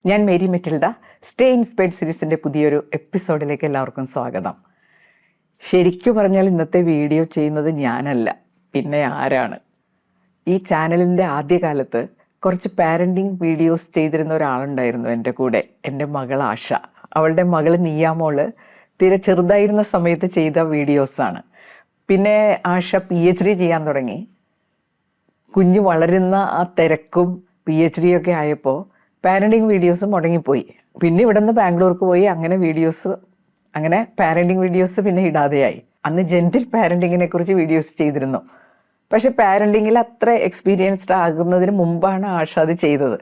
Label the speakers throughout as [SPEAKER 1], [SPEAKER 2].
[SPEAKER 1] ഞാൻ Mary Metilda. Stay inspired സീരീസിൻ്റെ പുതിയൊരു എപ്പിസോഡിലേക്ക് എല്ലാവർക്കും സ്വാഗതം. ശരിക്കു പറഞ്ഞാൽ ഇന്നത്തെ വീഡിയോ ചെയ്യുന്നത് ഞാനല്ല, പിന്നെ ആരാണ്? ഈ ചാനലിൻ്റെ ആദ്യകാലത്ത് കുറച്ച് പാരൻറ്റിങ് വീഡിയോസ് ചെയ്തിരുന്ന ഒരാളുണ്ടായിരുന്നു എൻ്റെ കൂടെ, എൻ്റെ മകൾ ആഷ. അവളുടെ മകൾ നിയാമോള് തീരെ ചെറുതായിരുന്ന സമയത്ത് ചെയ്ത വീഡിയോസാണ്. പിന്നെ ആഷ PhD ചെയ്യാൻ തുടങ്ങി. കുഞ്ഞ് വളരുന്ന ആ തിരക്കും PhD ഒക്കെ ആയപ്പോൾ പാരൻറ്റിങ് വീഡിയോസ് മുടങ്ങിപ്പോയി. പിന്നെ ഇവിടെ നിന്ന് ബാംഗ്ലൂർക്ക് പോയി അങ്ങനെ പാരൻറ്റിങ് വീഡിയോസ് പിന്നെ ഇടാതെയായി. അന്ന് ജെൻറ്റിൽ പാരൻറ്റിങ്ങിനെ കുറിച്ച് വീഡിയോസ് ചെയ്തിരുന്നു. പക്ഷെ പാരൻറ്റിങ്ങിൽ അത്ര എക്സ്പീരിയൻസ്ഡ് ആകുന്നതിന് മുമ്പാണ് ആഷ അത് ചെയ്തത്.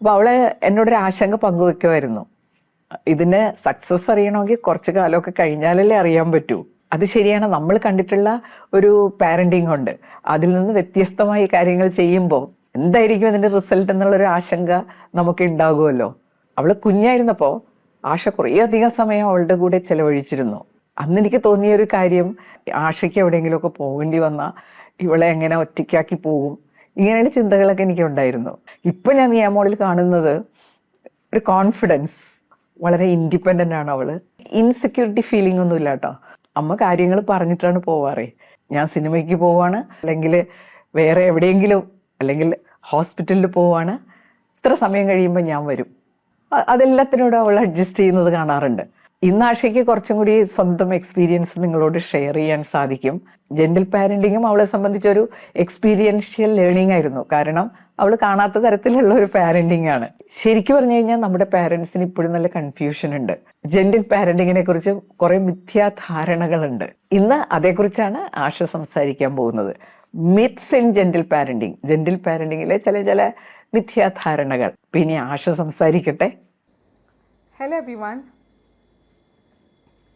[SPEAKER 1] അപ്പോൾ അവളെ എന്നോടൊരു ആശങ്ക പങ്കുവെക്കുമായിരുന്നു. ഇതിന് സക്സസ് അറിയണമെങ്കിൽ കുറച്ച് കാലമൊക്കെ കഴിഞ്ഞാലല്ലേ അറിയാൻ പറ്റൂ. അത് ശരിയാണ്, നമ്മൾ കണ്ടിട്ടുള്ള ഒരു പാരൻറ്റിങ് ഉണ്ട്, അതിൽ നിന്ന് വ്യത്യസ്തമായി കാര്യങ്ങൾ ചെയ്യുമ്പോൾ എന്തായിരിക്കും അതിൻ്റെ റിസൾട്ട് എന്നുള്ളൊരു ആശങ്ക നമുക്ക് ഉണ്ടാകുമല്ലോ. അവൾ കുഞ്ഞായിരുന്നപ്പോൾ ആഷ കുറേ അധികം സമയം അവളുടെ കൂടെ ചിലവഴിച്ചിരുന്നു. അന്ന് എനിക്ക് തോന്നിയൊരു കാര്യം, ആഷയ്ക്ക് എവിടെയെങ്കിലുമൊക്കെ പോകേണ്ടി വന്നാൽ ഇവളെ എങ്ങനെ ഒറ്റയ്ക്കാക്കി പോകും, ഇങ്ങനെയുള്ള ചിന്തകളൊക്കെ എനിക്കുണ്ടായിരുന്നു. ഇപ്പം ഞാൻ നിയാമോളിൽ കാണുന്നത് ഒരു കോൺഫിഡൻസ്, വളരെ ഇൻഡിപെൻഡൻ്റ് ആണ് അവൾ. ഇൻസെക്യൂരിറ്റി ഫീലിംഗ് ഒന്നുമില്ല കേട്ടോ. അമ്മ കാര്യങ്ങൾ പറഞ്ഞിട്ടാണ് പോവാറേ. ഞാൻ സിനിമയ്ക്ക് പോവാണ്, അല്ലെങ്കിൽ വേറെ എവിടെയെങ്കിലും, അല്ലെങ്കിൽ ഹോസ്പിറ്റലിൽ പോവാണ്, ഇത്ര സമയം കഴിയുമ്പോൾ ഞാൻ വരും. അതെല്ലാത്തിനോടും അവൾ അഡ്ജസ്റ്റ് ചെയ്യുന്നത് കാണാറുണ്ട്. ഇന്ന് ആഷയ്ക്ക് കുറച്ചും കൂടി സ്വന്തം എക്സ്പീരിയൻസ് നിങ്ങളോട് ഷെയർ ചെയ്യാൻ സാധിക്കും. ജെൻറ്റിൽ പാരൻറ്റിങ്ങും അവളെ സംബന്ധിച്ചൊരു എക്സ്പീരിയൻഷ്യൽ ലേണിംഗ് ആയിരുന്നു. കാരണം അവൾ കാണാത്ത തരത്തിലുള്ള ഒരു പാരൻറ്റിങ് ആണ്. ശരിക്കും പറഞ്ഞു കഴിഞ്ഞാൽ നമ്മുടെ പാരൻസിന് ഇപ്പോഴും നല്ല കൺഫ്യൂഷൻ ഉണ്ട്. ജെൻറ്റിൽ പാരൻറ്റിങ്ങിനെ കുറിച്ച് കുറേ മിഥ്യാധാരണകളുണ്ട്. ഇന്ന് അതേക്കുറിച്ചാണ് ആഷ സംസാരിക്കാൻ പോകുന്നത്. Myths in gentle parenting, gentle പാരൻറ്റിങ്ങിലെ ചില മിഥ്യാധാരണകൾ. പിന്നെ ആഷ സംസാരിക്കട്ടെ.
[SPEAKER 2] Hello everyone.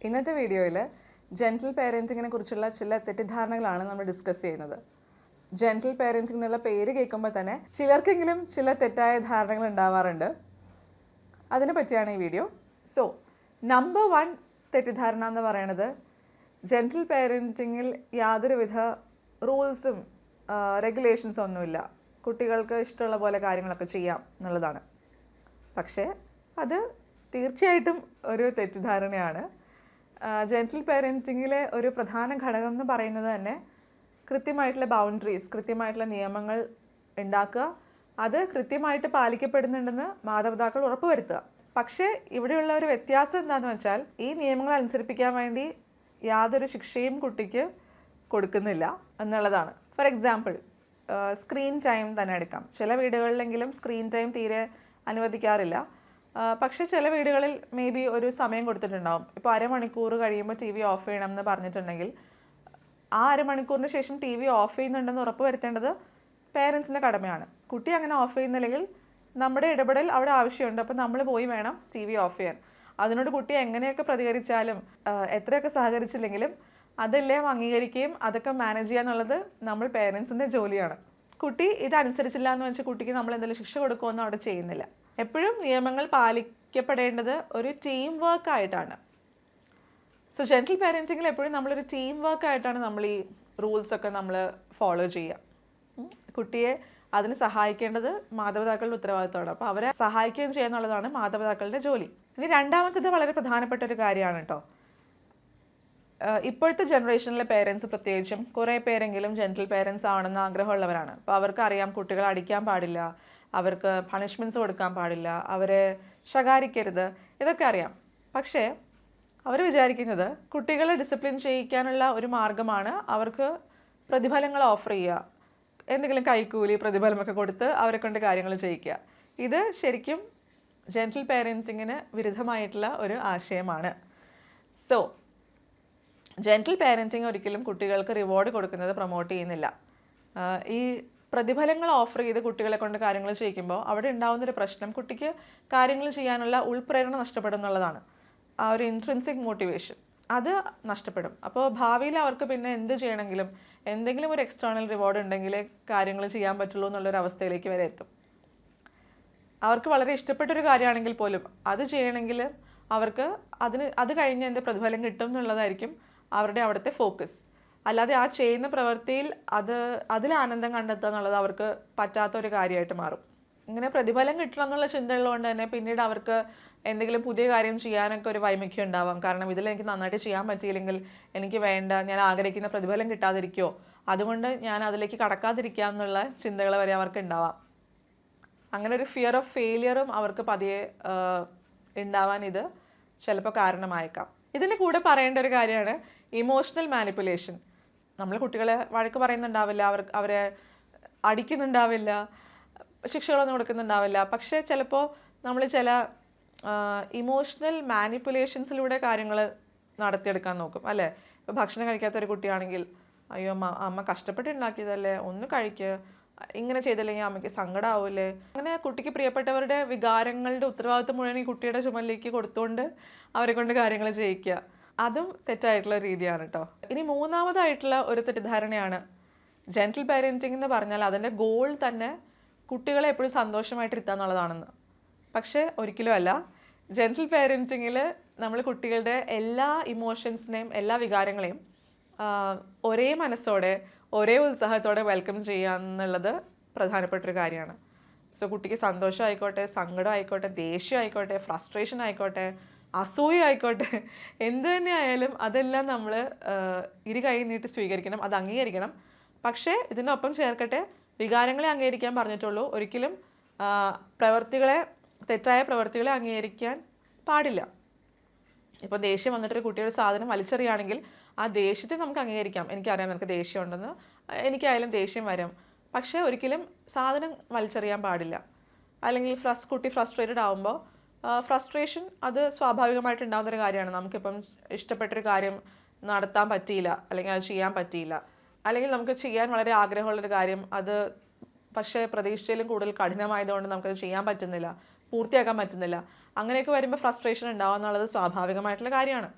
[SPEAKER 2] ഇന്നത്തെ വീഡിയോയിൽ ജെൻറ്റിൽ പാരൻറ്റിങ്ങിനെ കുറിച്ചുള്ള ചില തെറ്റിദ്ധാരണകളാണ് നമ്മൾ ഡിസ്കസ് ചെയ്യുന്നത്. ജെൻറ്റിൽ പാരൻറ്റിംഗ് എന്നുള്ള പേര് കേൾക്കുമ്പോൾ തന്നെ ചിലർക്കെങ്കിലും ചില തെറ്റായ ധാരണകൾ ഉണ്ടാവാറുണ്ട്. അതിനെ പറ്റിയാണ് ഈ വീഡിയോ. സോ നമ്പർ 1 തെറ്റിദ്ധാരണ എന്ന് പറയുന്നത്, ജെൻറ്റിൽ പാരൻറ്റിങ്ങിൽ യാതൊരുവിധ റൂൾസും റെഗുലേഷൻസും ഒന്നുമില്ല, കുട്ടികൾക്ക് ഇഷ്ടമുള്ള പോലെ കാര്യങ്ങളൊക്കെ ചെയ്യാം എന്നുള്ളതാണ്. പക്ഷേ അത് തീർച്ചയായിട്ടും ഒരു തെറ്റിദ്ധാരണയാണ്. ജെൻറ്റിൽ പാരൻറ്റിങ്ങിലെ ഒരു പ്രധാന ഘടകം എന്ന് പറയുന്നത് തന്നെ കൃത്യമായിട്ടുള്ള ബൗണ്ടറീസ്, കൃത്യമായിട്ടുള്ള നിയമങ്ങൾ ഉണ്ടാക്കുക, അത് കൃത്യമായിട്ട് പാലിക്കപ്പെടുന്നുണ്ടെന്ന് മാതാപിതാക്കൾ ഉറപ്പുവരുത്തുക. പക്ഷേ ഇവിടെയുള്ള ഒരു വ്യത്യാസം എന്താണെന്ന് വെച്ചാൽ, ഈ നിയമങ്ങൾ അനുസരിപ്പിക്കാൻ വേണ്ടി യാതൊരു ശിക്ഷയും കുട്ടിക്ക് കൊടുക്കുന്നില്ല എന്നുള്ളതാണ്. ഫോർ എക്സാമ്പിൾ, സ്ക്രീൻ ടൈം തന്നെ എടുക്കാം. ചില വീടുകളിലെങ്കിലും സ്ക്രീൻ ടൈം തീരെ അനുവദിക്കാറില്ല. പക്ഷേ ചില വീടുകളിൽ മേ ബി ഒരു സമയം കൊടുത്തിട്ടുണ്ടാവും. ഇപ്പോൾ അരമണിക്കൂർ കഴിയുമ്പോൾ TV ഓഫ് ചെയ്യണം എന്ന് പറഞ്ഞിട്ടുണ്ടെങ്കിൽ ആ അരമണിക്കൂറിന് ശേഷം TV ഓഫ് ചെയ്യുന്നുണ്ടെന്ന് ഉറപ്പ് വരുത്തേണ്ടത് പേരൻസിൻ്റെ കടമയാണ്. കുട്ടി അങ്ങനെ ഓഫ് ചെയ്യുന്നില്ലെങ്കിൽ നമ്മുടെ ഇടപെടൽ അവിടെ ആവശ്യമുണ്ട്. അപ്പോൾ നമ്മൾ പോയി വേണം TV ഓഫ് ചെയ്യാൻ. അതിനോട് കുട്ടി എങ്ങനെയൊക്കെ പ്രതികരിച്ചാലും എത്രയൊക്കെ സഹകരിച്ചില്ലെങ്കിലും അതെല്ലാം അംഗീകരിക്കുകയും അതൊക്കെ മാനേജ് ചെയ്യുക എന്നുള്ളത് നമ്മൾ പേരൻസിൻ്റെ ജോലിയാണ്. കുട്ടി ഇതനുസരിച്ചില്ല എന്ന് വെച്ചാൽ കുട്ടിക്ക് നമ്മൾ എന്തെങ്കിലും ശിക്ഷ കൊടുക്കുമെന്നും അവിടെ ചെയ്യുന്നില്ല. എപ്പോഴും നിയമങ്ങൾ പാലിക്കപ്പെടേണ്ടത് ഒരു ടീം വർക്ക് ആയിട്ടാണ്. സോ ജെൻറ്റിൽ പാരൻറ്റിങ്ങിൽ എപ്പോഴും നമ്മളൊരു ടീം വർക്ക് ആയിട്ടാണ് നമ്മൾ ഈ റൂൾസൊക്കെ നമ്മൾ ഫോളോ ചെയ്യുക. കുട്ടിയെ അതിന് സഹായിക്കേണ്ടത് മാതാപിതാക്കളുടെ ഉത്തരവാദിത്തമാണ്. അപ്പോൾ അവരെ സഹായിക്കുകയും ചെയ്യുക എന്നുള്ളതാണ് മാതാപിതാക്കളുടെ ജോലി. ഇനി രണ്ടാമത്തേത് വളരെ പ്രധാനപ്പെട്ട ഒരു കാര്യമാണ് കേട്ടോ. ഇപ്പോഴത്തെ ജനറേഷനിലെ പേരൻസ് പ്രത്യേകിച്ചും കുറേ പേരെങ്കിലും ജെൻറ്റിൽ പേരൻസ് ആവണമെന്ന് ആഗ്രഹമുള്ളവരാണ്. അപ്പോൾ അവർക്ക് അറിയാം കുട്ടികളെ അടിക്കാൻ പാടില്ല, അവർക്ക് പണിഷ്മെൻറ്റ്സ് കൊടുക്കാൻ പാടില്ല, അവരെ ശകാരിക്കരുത്, ഇതൊക്കെ അറിയാം. പക്ഷേ അവർ വിചാരിക്കുന്നത് കുട്ടികളെ ഡിസിപ്ലിൻ ചെയ്യിക്കാനുള്ള ഒരു മാർഗ്ഗമാണ് അവർക്ക് പ്രതിഫലങ്ങൾ ഓഫർ ചെയ്യുക, എന്തെങ്കിലും കൈക്കൂലി പ്രതിഫലമൊക്കെ കൊടുത്ത് അവരെ കൊണ്ട് കാര്യങ്ങൾ ചെയ്യിക്കുക. ഇത് ശരിക്കും ജെൻറ്റിൽ പാരൻറ്റിങ്ങിന് വിരുദ്ധമായിട്ടുള്ള ഒരു ആശയമാണ്. സോ ജെൻറ്റിൽ പാരൻറ്റിങ് ഒരിക്കലും കുട്ടികൾക്ക് റിവാർഡ് കൊടുക്കുന്നത് പ്രൊമോട്ട് ചെയ്യുന്നില്ല. ഈ പ്രതിഫലങ്ങൾ ഓഫർ ചെയ്ത് കുട്ടികളെ കൊണ്ട് കാര്യങ്ങൾ ചെയ്യിക്കുമ്പോൾ അവിടെ ഉണ്ടാകുന്നൊരു പ്രശ്നം, കുട്ടിക്ക് കാര്യങ്ങൾ ചെയ്യാനുള്ള ഉൾപ്രേരണ നഷ്ടപ്പെടും എന്നുള്ളതാണ്. ആ ഒരു ഇൻട്രിൻസിക് മോട്ടിവേഷൻ അത് നഷ്ടപ്പെടും. അപ്പോൾ ഭാവിയിൽ അവർക്ക് പിന്നെ എന്ത് ചെയ്യണമെങ്കിലും എന്തെങ്കിലും ഒരു എക്സ്റ്റേണൽ റിവാർഡ് ഉണ്ടെങ്കിലേ കാര്യങ്ങൾ ചെയ്യാൻ പറ്റുള്ളൂ എന്നുള്ളൊരു അവസ്ഥയിലേക്ക് വരെ എത്തും. അവർക്ക് വളരെ ഇഷ്ടപ്പെട്ടൊരു കാര്യമാണെങ്കിൽ പോലും അത് ചെയ്യണമെങ്കിൽ അവർക്ക് അത് കഴിഞ്ഞ് എന്ത് പ്രതിഫലം കിട്ടും എന്നുള്ളതായിരിക്കും അവരുടെ അവിടുത്തെ ഫോക്കസ്. അല്ലാതെ ആ ചെയ്യുന്ന പ്രവൃത്തിയിൽ അതിൽ ആനന്ദം കണ്ടെത്തുക എന്നുള്ളത് അവർക്ക് പറ്റാത്തൊരു കാര്യമായിട്ട് മാറും. ഇങ്ങനെ പ്രതിഫലം കിട്ടണം എന്നുള്ള ചിന്തയുള്ളതുകൊണ്ട് തന്നെ പിന്നീട് അവർക്ക് എന്തെങ്കിലും പുതിയ കാര്യം ചെയ്യാനൊക്കെ ഒരു വൈമുഖ്യം ഉണ്ടാവാം. കാരണം ഇതിൽ എനിക്ക് നന്നായിട്ട് ചെയ്യാൻ പറ്റിയില്ലെങ്കിൽ എനിക്ക് വേണ്ട, ഞാൻ ആഗ്രഹിക്കുന്ന പ്രതിഫലം കിട്ടാതിരിക്കുമോ, അതുകൊണ്ട് ഞാൻ അതിലേക്ക് കടക്കാതിരിക്കാം എന്നുള്ള ചിന്തകൾ വരെ അവർക്ക് ഉണ്ടാവാം. അങ്ങനെ ഒരു ഫിയർ ഓഫ് ഫെയിലിയറും അവർക്ക് പതിയെ ഉണ്ടാവാൻ ഇത് ചിലപ്പോൾ കാരണമായേക്കാം. ഇതിൻ്റെ കൂടെ പറയേണ്ട ഒരു കാര്യമാണ് ഇമോഷണൽ മാനിപ്പുലേഷൻ. നമ്മൾ കുട്ടികളെ വഴക്ക് പറയുന്നുണ്ടാവില്ല, അവരെ അടിക്കുന്നുണ്ടാവില്ല, ശിക്ഷകളൊന്നും കൊടുക്കുന്നുണ്ടാവില്ല. പക്ഷേ ചിലപ്പോൾ നമ്മൾ ചില ഇമോഷണൽ മാനിപ്പുലേഷൻസിലൂടെ കാര്യങ്ങൾ നടത്തിയെടുക്കാൻ നോക്കും, അല്ലേ? ഇപ്പോൾ ഭക്ഷണം കഴിക്കാത്ത ഒരു കുട്ടിയാണെങ്കിൽ, അയ്യോ അമ്മ കഷ്ടപ്പെട്ട് ഉണ്ടാക്കിയതല്ലേ, ഒന്ന് കഴിക്കുക, ഇങ്ങനെ ചെയ്തില്ലെങ്കിൽ അമ്മയ്ക്ക് സങ്കടമാവില്ലേ. അങ്ങനെ കുട്ടിക്ക് പ്രിയപ്പെട്ടവരുടെ വികാരങ്ങളുടെ ഉത്തരവാദിത്വം മുഴുവൻ ഈ കുട്ടിയുടെ ചുമലിലേക്ക് കൊടുത്തുകൊണ്ട് അവരെ കൊണ്ട് കാര്യങ്ങൾ ചെയ്യിക്കുക. അതും തെറ്റായിട്ടുള്ള രീതിയാണ് കേട്ടോ. ഇനി മൂന്നാമതായിട്ടുള്ള ഒരു തെറ്റിദ്ധാരണയാണ് ജെൻറ്റിൽ പാരൻറ്റിംഗ് എന്ന് പറഞ്ഞാൽ അതിൻ്റെ ഗോൾ തന്നെ കുട്ടികളെ എപ്പോഴും സന്തോഷമായിട്ടിരുത്തുക എന്നുള്ളതാണെന്ന്. പക്ഷേ ഒരിക്കലും അല്ല. ജെൻറ്റിൽ പാരൻറ്റിങ്ങിൽ നമ്മൾ കുട്ടികളുടെ എല്ലാ ഇമോഷൻസിനെയും എല്ലാ വികാരങ്ങളെയും ഒരേ മനസ്സോടെ ഒരേ ഉത്സാഹത്തോടെ വെൽക്കം ചെയ്യുക എന്നുള്ളത് പ്രധാനപ്പെട്ടൊരു കാര്യമാണ്. സോ കുട്ടിക്ക് സന്തോഷം ആയിക്കോട്ടെ, സങ്കടം ആയിക്കോട്ടെ, ദേഷ്യം ആയിക്കോട്ടെ, ഫ്രസ്ട്രേഷൻ ആയിക്കോട്ടെ, അസൂയ ആയിക്കോട്ടെ, എന്ത് തന്നെ ആയാലും അതെല്ലാം നമ്മൾ ഇരു കൈ നീട്ടി സ്വീകരിക്കണം, അത് അംഗീകരിക്കണം. പക്ഷേ ഇതിനൊപ്പം ചേർക്കട്ടെ, വികാരങ്ങളെ അംഗീകരിക്കാൻ പറഞ്ഞിട്ടുള്ളൂ, ഒരിക്കലും തെറ്റായ പ്രവൃത്തികളെ അംഗീകരിക്കാൻ പാടില്ല. ഇപ്പോൾ ദേഷ്യം വന്നിട്ടൊരു കുട്ടിയുടെ സാധനം വലിച്ചെറിയുകയാണെങ്കിൽ ആ ദേഷ്യത്തെ നമുക്ക് അംഗീകരിക്കാം. എനിക്കറിയാം നിനക്ക് ദേഷ്യമുണ്ടെന്ന്, എനിക്കായാലും ദേഷ്യം വരും. പക്ഷേ ഒരിക്കലും സാധനം വലിച്ചെറിയാൻ പാടില്ല. അല്ലെങ്കിൽ കുട്ടി ഫ്രസ്ട്രേറ്റഡ് ആകുമ്പോൾ ഫ്രസ്ട്രേഷൻ അത് സ്വാഭാവികമായിട്ട് ഉണ്ടാകുന്നൊരു കാര്യമാണ്. നമുക്കിപ്പം ഇഷ്ടപ്പെട്ടൊരു കാര്യം നടത്താൻ പറ്റിയില്ല, അല്ലെങ്കിൽ അത് ചെയ്യാൻ പറ്റിയില്ല, അല്ലെങ്കിൽ നമുക്ക് ചെയ്യാൻ വളരെ ആഗ്രഹമുള്ളൊരു കാര്യം അത് പക്ഷേ പ്രതീക്ഷിച്ചതിലും കൂടുതൽ കഠിനമായതുകൊണ്ട് നമുക്കത് ചെയ്യാൻ പറ്റുന്നില്ല, പൂർത്തിയാക്കാൻ പറ്റുന്നില്ല. അങ്ങനെയൊക്കെ വരുമ്പോൾ ഫ്രസ്ട്രേഷൻ ഉണ്ടാവുക എന്നുള്ളത് സ്വാഭാവികമായിട്ടുള്ള കാര്യമാണ്.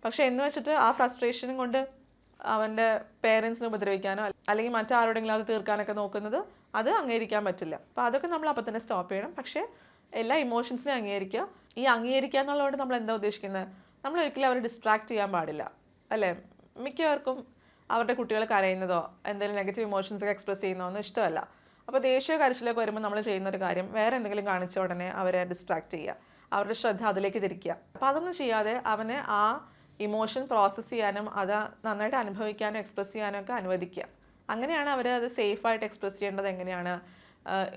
[SPEAKER 2] പക്ഷേ എന്ന് വെച്ചിട്ട് ആ ഫ്രസ്ട്രേഷനും കൊണ്ട് അവൻ്റെ പേരൻസിനെ ഉപദ്രവിക്കാനോ അല്ലെങ്കിൽ മറ്റാരോടെങ്കിലും അത് തീർക്കാനൊക്കെ നോക്കുന്നത് അത് അംഗീകരിക്കാൻ പറ്റില്ല. അപ്പോൾ അതൊക്കെ നമ്മൾ അപ്പം തന്നെ സ്റ്റോപ്പ് ചെയ്യണം. പക്ഷേ എല്ലാ ഇമോഷൻസിനെയും അംഗീകരിക്കുക. ഈ അംഗീകരിക്കുക എന്നുള്ളതുകൊണ്ട് നമ്മൾ എന്താ ഉദ്ദേശിക്കുന്നത്? നമ്മൾ ഒരിക്കലും അവരെ ഡിസ്ട്രാക്ട് ചെയ്യാൻ പാടില്ല, അല്ലേ? മിക്കവർക്കും അവരുടെ കുട്ടികൾ കരയുന്നതോ എന്തെങ്കിലും നെഗറ്റീവ് ഇമോഷൻസൊക്കെ എക്സ്പ്രസ് ചെയ്യുന്നതോ ഒന്നും ഇഷ്ടമല്ല. അപ്പോൾ ദേഷ്യ കരച്ചിലൊക്കെ വരുമ്പോൾ നമ്മൾ ചെയ്യുന്നൊരു കാര്യം വേറെ എന്തെങ്കിലും കാണിച്ച ഉടനെ അവരെ ഡിസ്ട്രാക്ട് ചെയ്യുക, അവരുടെ ശ്രദ്ധ അതിലേക്ക് തിരിക്കുക. അപ്പോൾ അതൊന്നും ചെയ്യാതെ അവനെ ആ ഇമോഷൻ പ്രോസസ്സ് ചെയ്യാനും അത് നന്നായിട്ട് അനുഭവിക്കാനും എക്സ്പ്രസ് ചെയ്യാനും ഒക്കെ അനുവദിക്കുക. അങ്ങനെയാണ് അവർ അത് സേഫായിട്ട് എക്സ്പ്രസ് ചെയ്യേണ്ടത്. എങ്ങനെയാണ്?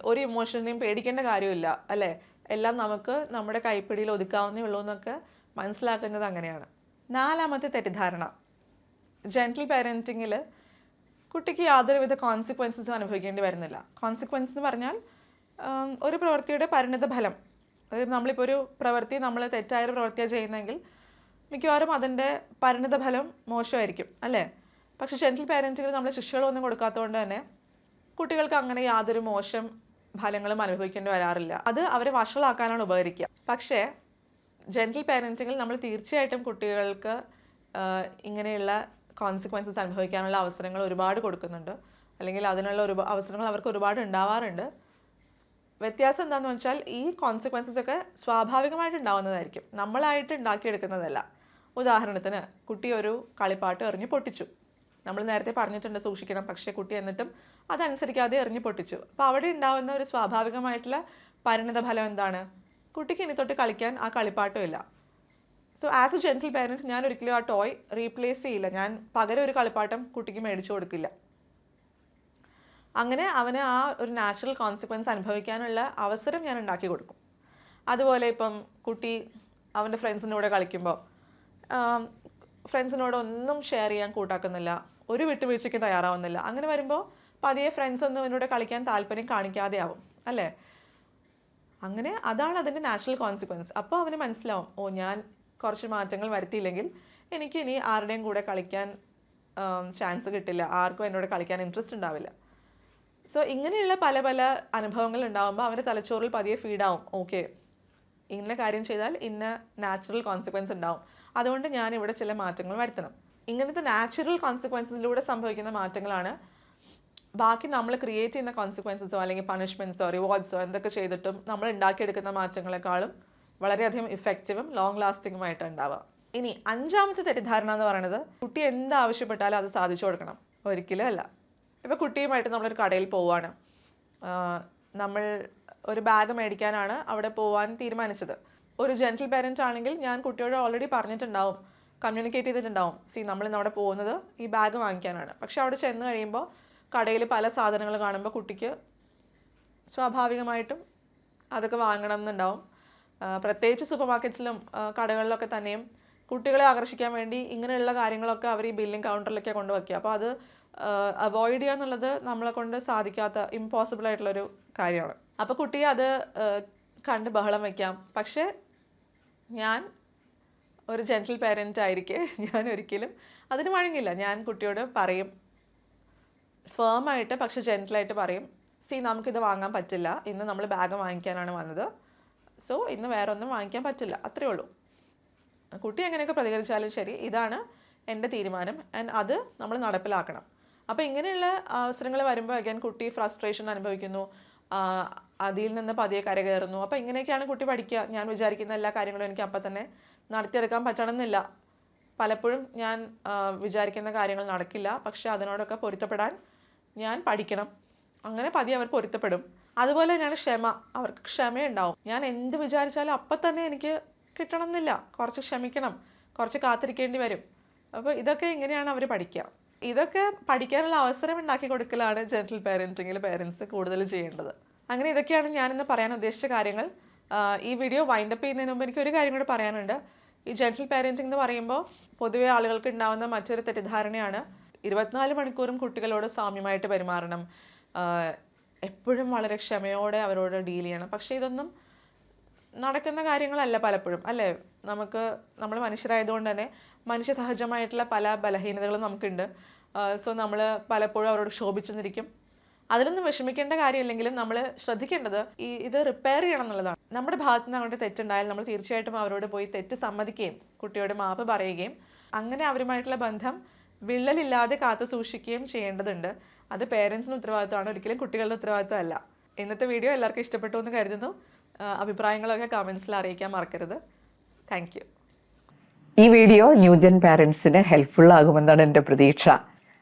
[SPEAKER 2] ഒരു ഇമോഷനെയും പേടിക്കേണ്ട കാര്യമില്ല, അല്ലേ? എല്ലാം നമുക്ക് നമ്മുടെ കൈപ്പിടിയിൽ ഒതുക്കാവുന്നേ ഉള്ളൂ എന്നൊക്കെ മനസ്സിലാക്കുന്നത് അങ്ങനെയാണ്. നാലാമത്തെ തെറ്റിദ്ധാരണ, ജെൻറ്റിൽ പാരൻറ്റിങ്ങിൽ കുട്ടിക്ക് യാതൊരുവിധ കോൺസിക്വൻസസും അനുഭവിക്കേണ്ടി വരുന്നില്ല. കോൺസിക്വൻസ് എന്ന് പറഞ്ഞാൽ ഒരു പ്രവൃത്തിയുടെ പരിണിത ഫലം. അതായത് നമ്മളിപ്പോൾ ഒരു പ്രവൃത്തി നമ്മൾ തെറ്റായൊരു പ്രവൃത്തിയാണ് ചെയ്യുന്നതെങ്കിൽ മിക്കവാറും അതിൻ്റെ പരിണിത ഫലം മോശമായിരിക്കും, അല്ലേ? പക്ഷേ ജെൻറ്റിൽ പാരൻറ്റിങ്ങിൽ നമ്മൾ ശിക്ഷകളൊന്നും കൊടുക്കാത്തതുകൊണ്ട് തന്നെ കുട്ടികൾക്ക് അങ്ങനെ യാതൊരു മോശം ഫലങ്ങളും അനുഭവിക്കേണ്ടി വരാറില്ല. അത് അവരെ വഷളാക്കാനാണ് ഉപകരിക്കുക. പക്ഷേ ജെൻറ്റിൽ പാരൻറ്റിങ്ങിൽ നമ്മൾ തീർച്ചയായിട്ടും കുട്ടികൾക്ക് ഇങ്ങനെയുള്ള കോൺസിക്വൻസസ് അനുഭവിക്കാനുള്ള അവസരങ്ങൾ ഒരുപാട് കൊടുക്കുന്നുണ്ട്, അല്ലെങ്കിൽ അതിനുള്ള അവസരങ്ങൾ അവർക്ക് ഒരുപാട് ഉണ്ടാവാറുണ്ട്. വ്യത്യാസം എന്താണെന്ന് വെച്ചാൽ ഈ കോൺസിക്വൻസസ് ഒക്കെ സ്വാഭാവികമായിട്ട് ഉണ്ടാവുന്നതായിരിക്കും, നമ്മളായിട്ട് ഉണ്ടാക്കിയെടുക്കുന്നതല്ല. ഉദാഹരണത്തിന് കുട്ടി ഒരു കളിപ്പാട്ട് എറിഞ്ഞ് പൊട്ടിച്ചു. നമ്മൾ നേരത്തെ പറഞ്ഞിട്ടുണ്ട് സൂക്ഷിക്കണം, പക്ഷേ കുട്ടി എന്നിട്ടും അതനുസരിക്കാതെ എറിഞ്ഞ് പൊട്ടിച്ചു. അപ്പോൾ അവിടെ ഉണ്ടാവുന്ന ഒരു സ്വാഭാവികമായിട്ടുള്ള പരിണിത ഫലം എന്താണ്? കുട്ടിക്ക് ഇനി തൊട്ട് കളിക്കാൻ ആ കളിപ്പാട്ടും ഇല്ല. So as A gentle parent ഞാൻ ഒരിക്കലും ആ ടോയ് റീപ്ലേസ് ചെയ്യില്ല, ഞാൻ പകരം ഒരു കളിപ്പാട്ടം കുട്ടിക്ക് മേടിച്ചു കൊടുക്കില്ല. അങ്ങനെ അവന് ആ ഒരു നാച്ചുറൽ കോൺസിക്വൻസ് അനുഭവിക്കാനുള്ള അവസരം ഞാൻ ഉണ്ടാക്കി കൊടുക്കും. അതുപോലെ ഇപ്പം കുട്ടി അവൻ്റെ ഫ്രണ്ട്സിൻ്റെ കൂടെ കളിക്കുമ്പോൾ ഫ്രണ്ട്സിനോട് ഒന്നും ഷെയർ ചെയ്യാൻ കൂട്ടാക്കുന്നില്ല, ഒരു വിട്ടുവീഴ്ചയ്ക്ക് തയ്യാറാവുന്നില്ല. അങ്ങനെ വരുമ്പോൾ പതിയെ ഫ്രണ്ട്സ് ഒന്നും എന്നോട് കളിക്കാൻ താല്പര്യം കാണിക്കാതെ ആവും, അല്ലേ? അങ്ങനെ അതാണ് അതിൻ്റെ നാച്ചുറൽ കോൺസിക്വൻസ്. അപ്പോൾ അവന് മനസ്സിലാവും, ഓ ഞാൻ കുറച്ച് മാറ്റങ്ങൾ വരുത്തിയില്ലെങ്കിൽ എനിക്ക് ഇനി ആരുടെയും കൂടെ കളിക്കാൻ ചാൻസ് കിട്ടില്ല, ആർക്കും എന്നോട് കളിക്കാൻ ഇൻട്രസ്റ്റ് ഉണ്ടാവില്ല. സോ ഇങ്ങനെയുള്ള പല പല അനുഭവങ്ങൾ ഉണ്ടാകുമ്പോൾ അവൻ്റെ തലച്ചോറിൽ പതിയെ ഫീഡാവും, ഓക്കെ ഇന്ന കാര്യം ചെയ്താൽ ഇന്ന നാച്ചുറൽ കോൺസിക്വൻസ് ഉണ്ടാവും, അതുകൊണ്ട് ഞാൻ ഇവിടെ ചില മാറ്റങ്ങൾ വരുത്തണം. ഇങ്ങനത്തെ നാച്ചുറൽ കോൺസിക്വൻസിലൂടെ സംഭവിക്കുന്ന മാറ്റങ്ങളാണ് ബാക്കി നമ്മൾ ക്രിയേറ്റ് ചെയ്യുന്ന കോൺസിക്വൻസസോ അല്ലെങ്കിൽ പണിഷ്മെൻറ്റ്സോ റിവാർഡ്സോ എന്തൊക്കെ ചെയ്തിട്ടും നമ്മൾ ഉണ്ടാക്കിയെടുക്കുന്ന മാറ്റങ്ങളെക്കാളും വളരെയധികം ഇഫക്റ്റീവും ലോങ് ലാസ്റ്റിങ്ങുമായിട്ട് ഉണ്ടാവുക. ഇനി അഞ്ചാമത്തെ തെറ്റിദ്ധാരണ എന്ന് പറയുന്നത് കുട്ടി എന്താവശ്യപ്പെട്ടാലും അത് സാധിച്ചു കൊടുക്കണം. ഒരിക്കലും അല്ല. ഇപ്പോൾ കുട്ടിയുമായിട്ട് നമ്മളൊരു കടയിൽ പോവുകയാണ്, നമ്മൾ ഒരു ബാഗ് മേടിക്കാനാണ് അവിടെ പോകാൻ തീരുമാനിച്ചത്. ഒരു ജെൻറ്റിൽ പേരൻ്റ് ആണെങ്കിൽ ഞാൻ കുട്ടിയോട് ഓൾറെഡി പറഞ്ഞിട്ടുണ്ടാവും, കമ്മ്യൂണിക്കേറ്റ് ചെയ്തിട്ടുണ്ടാവും, നമ്മൾ ഇന്ന് അവിടെ പോകുന്നത് ഈ ബാഗ് വാങ്ങിക്കാനാണ്. പക്ഷെ അവിടെ ചെന്ന് കഴിയുമ്പോൾ കടയിൽ പല സാധനങ്ങൾ കാണുമ്പോൾ കുട്ടിക്ക് സ്വാഭാവികമായിട്ടും അതൊക്കെ വാങ്ങണം എന്നുണ്ടാവും. പ്രത്യേകിച്ച് സൂപ്പർ മാർക്കറ്റ്സിലും കടകളിലൊക്കെ തന്നെയും കുട്ടികളെ ആകർഷിക്കാൻ വേണ്ടി ഇങ്ങനെയുള്ള കാര്യങ്ങളൊക്കെ അവർ ഈ ബില്ലിംഗ് കൗണ്ടറിലൊക്കെ കൊണ്ടുവയ്ക്കുക. അപ്പോൾ അത് അവോയ്ഡ് ചെയ്യുക എന്നുള്ളത് നമ്മളെ കൊണ്ട് സാധിക്കാത്ത, ഇമ്പോസിബിൾ ആയിട്ടുള്ളൊരു കാര്യമാണ്. അപ്പോൾ കുട്ടിയെ അത് കണ്ട് ബഹളം വയ്ക്കാം. പക്ഷേ ഞാൻ ഒരു ജെൻറ്റിൽ പേരൻ്റ് ആയിരിക്കെ ഞാൻ ഒരിക്കലും അതിന് വഴങ്ങില്ല. ഞാൻ കുട്ടിയോട് പറയും, ഫേമായിട്ട് പക്ഷെ ജെൻറ്റിലായിട്ട് പറയും, നമുക്കിത് വാങ്ങാൻ പറ്റില്ല, ഇന്ന് നമ്മൾ ബാഗ് വാങ്ങിക്കാനാണ് വന്നത്, സോ ഇന്ന് വേറെ ഒന്നും വാങ്ങിക്കാൻ പറ്റില്ല, അത്രേ ഉള്ളൂ. കുട്ടി എങ്ങനെയൊക്കെ പ്രതികരിച്ചാലും ശരി, ഇതാണ് എൻ്റെ തീരുമാനം, ആൻഡ് അത് നമ്മൾ നടപ്പിലാക്കണം. അപ്പോൾ ഇങ്ങനെയുള്ള അവസരങ്ങൾ വരുമ്പോൾ അഗൈൻ കുട്ടി ഫ്രസ്ട്രേഷൻ അനുഭവിക്കുന്നു, അതിൽ നിന്ന് പതിയെ കരകയറുന്നു. അപ്പോൾ ഇങ്ങനെയൊക്കെയാണ് കുട്ടി പഠിക്കുക. ഞാൻ വിചാരിക്കുന്ന എല്ലാ കാര്യങ്ങളും എനിക്ക് അപ്പം തന്നെ നടത്തിയെടുക്കാൻ പറ്റണമെന്നില്ല. പലപ്പോഴും ഞാൻ വിചാരിക്കുന്ന കാര്യങ്ങൾ നടക്കില്ല, പക്ഷെ അതിനോടൊക്കെ പൊരുത്തപ്പെടാൻ ഞാൻ പഠിക്കണം. അങ്ങനെ പതിയെ അവർ പൊരുത്തപ്പെടും. അതുപോലെ തന്നെയാണ് ക്ഷമ. അവർക്ക് ക്ഷമയുണ്ടാവും. ഞാൻ എന്ത് വിചാരിച്ചാലും അപ്പം തന്നെ എനിക്ക് കിട്ടണം എന്നില്ല, കുറച്ച് ക്ഷമിക്കണം, കുറച്ച് കാത്തിരിക്കേണ്ടി വരും. അപ്പോൾ ഇതൊക്കെ ഇങ്ങനെയാണ് അവർ പഠിക്കുക. ഇതൊക്കെ പഠിക്കാനുള്ള അവസരം ഉണ്ടാക്കി കൊടുക്കലാണ് ജെൻറ്റിൽ പേരൻറ്റിങ്ങിൽ പേരൻസ് കൂടുതൽ ചെയ്യേണ്ടത്. അങ്ങനെ ഇതൊക്കെയാണ് ഞാനിന്ന് പറയാൻ ഉദ്ദേശിച്ച കാര്യങ്ങൾ. ഈ വീഡിയോ വൈൻഡപ്പ് ചെയ്യുന്നതിന് മുമ്പ് എനിക്ക് ഒരു കാര്യം കൂടി പറയാനുണ്ട്. ഈ ജെൻറ്റിൽ പേരൻറ്റിംഗ് എന്ന് പറയുമ്പോൾ പൊതുവെ ആളുകൾക്ക് ഉണ്ടാകുന്ന മറ്റൊരു തെറ്റിദ്ധാരണയാണ് 24 മണിക്കൂറും കുട്ടികളോട് സാമ്യമായിട്ട് പെരുമാറണം, എപ്പോഴും വളരെ ക്ഷമയോടെ അവരോട് ഡീൽ ചെയ്യണം. പക്ഷേ ഇതൊന്നും നടക്കുന്ന കാര്യങ്ങളല്ല പലപ്പോഴും, അല്ലേ? നമ്മൾ മനുഷ്യരായതുകൊണ്ട് തന്നെ മനുഷ്യ സഹജമായിട്ടുള്ള പല ബലഹീനതകളും നമുക്കുണ്ട്. സോ നമ്മൾ പലപ്പോഴും അവരോട് ക്ഷോഭിച്ചെന്നിരിക്കും. അതിലൊന്നും വിഷമിക്കേണ്ട കാര്യമില്ലെങ്കിലും നമ്മൾ ശ്രദ്ധിക്കേണ്ടത് ഇത് റിപ്പയർ ചെയ്യണം എന്നുള്ളതാണ്. നമ്മുടെ ഭാഗത്ത് നിന്ന് അങ്ങോട്ട് തെറ്റുണ്ടായാൽ നമ്മൾ തീർച്ചയായിട്ടും അവരോട് പോയി തെറ്റ് സമ്മതിക്കുകയും കുട്ടിയോട് മാപ്പ് പറയുകയും അങ്ങനെ അവരുമായിട്ടുള്ള ബന്ധം വിള്ളലില്ലാതെ കാത്തു സൂക്ഷിക്കുകയും ചെയ്യേണ്ടതുണ്ട്. അത് പേരൻസിന് ഉത്തരവാദിത്തമാണ്, ഒരിക്കലും കുട്ടികളുടെ ഉത്തരവാദിത്തമല്ല. ഇന്നത്തെ വീഡിയോ എല്ലാവർക്കും ഇഷ്ടപ്പെട്ടു എന്ന് കരുതുന്നു. അഭിപ്രായങ്ങളൊക്കെ കമൻസിൽ അറിയിക്കാൻ മറക്കരുത്. Thank you.
[SPEAKER 1] ഈ വീഡിയോ ന്യൂജൻ പാരൻസിന് ഹെൽപ്ഫുൾ ആകുമെന്നാണ് എൻ്റെ പ്രതീക്ഷ.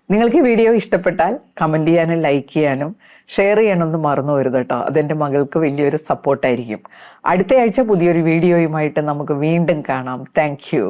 [SPEAKER 1] നിങ്ങൾക്ക് ഈ വീഡിയോ ഇഷ്ടപ്പെട്ടാൽ കമൻറ്റ് ചെയ്യാനും ലൈക്ക് ചെയ്യാനും ഷെയർ ചെയ്യാനൊന്നും മറന്നു വരുത് കേട്ടോ. അതെൻ്റെ മകൾക്ക് വലിയൊരു സപ്പോർട്ടായിരിക്കും. അടുത്ത ആഴ്ച പുതിയൊരു വീഡിയോയുമായിട്ട് നമുക്ക് വീണ്ടും കാണാം. Thank you.